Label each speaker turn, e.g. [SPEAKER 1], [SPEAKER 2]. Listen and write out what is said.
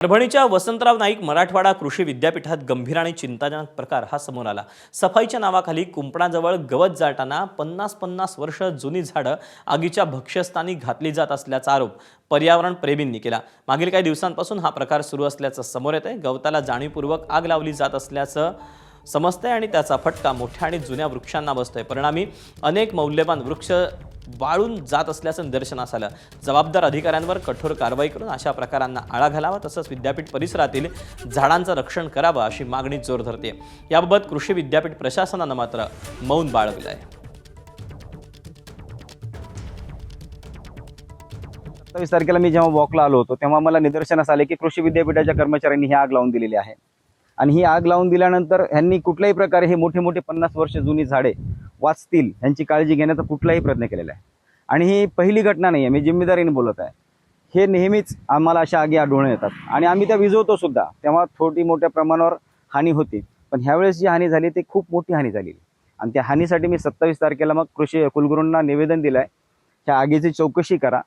[SPEAKER 1] परभणीच्या वसंतराव नाईक मराठवाडा कृषी विद्यापीठात गंभीर आणि चिंताजनक प्रकार हा समोर आला। सफाईच्या नावाखाली कुंपणाजवळ गवत जाळताना 50-50 वर्ष जुनी झाडं आगीच्या भक्ष्यस्थानी घातली जात असल्याचा आरोप पर्यावरण प्रेमींनी केला। मागील काही दिवसांपासून हा प्रकार सुरू असल्याचं समोर येतंय। गवताला जाणीवपूर्वक आग लावली जात असल्याचं समजतंय आणि त्याचा फटका मोठ्या आणि जुन्या वृक्षांना बसतोय। परिणामी अनेक मौल्यवान वृक्ष वाळून जात असल्याचं निदर्शनास आलं। जबाबदार अधिकाऱ्यांवर कठोर कारवाई करून अशा प्रकारांना आळा घालावा, तसंच विद्यापीठ परिसरातील झाडांचं रक्षण करावं अशी मागणी जोर धरते। याबाबत कृषी विद्यापीठ प्रशासनानं मात्र मौन बाळगलं आहे।
[SPEAKER 2] 27 तारखेला मी जेव्हा वॉकला आलो होतो तेव्हा मला निदर्शनास आले की कृषी विद्यापीठाच्या कर्मचाऱ्यांनी ही आग लावून दिलेली आहे। आणि ही आग लावून दिल्यानंतर ह्यांनी कुठल्याही प्रकारे हे मोठे मोठे 50 वर्ष जुनी झाडे वाचतील ह्यांची काळजी घेण्याचा कुठलाही प्रयत्न केलेला आहे। आणि ही पहिली घटना नाही आहे, मी जिम्मेदारीने बोलत आहे। हे नेहमीच आम्हाला अशा आगी आढळून येतात आणि आम्ही त्या विझवतो सुद्धा, तेव्हा छोटी मोठ्या प्रमाणावर हानी होती। पण ह्यावेळेस जी हानी झाली ती खूप मोठी हानी झाली आणि त्या हानीसाठी मी 27 तारखेला मग कृषी कुलगुरूंना निवेदन दिलं आहे, ह्या आगीची चौकशी करा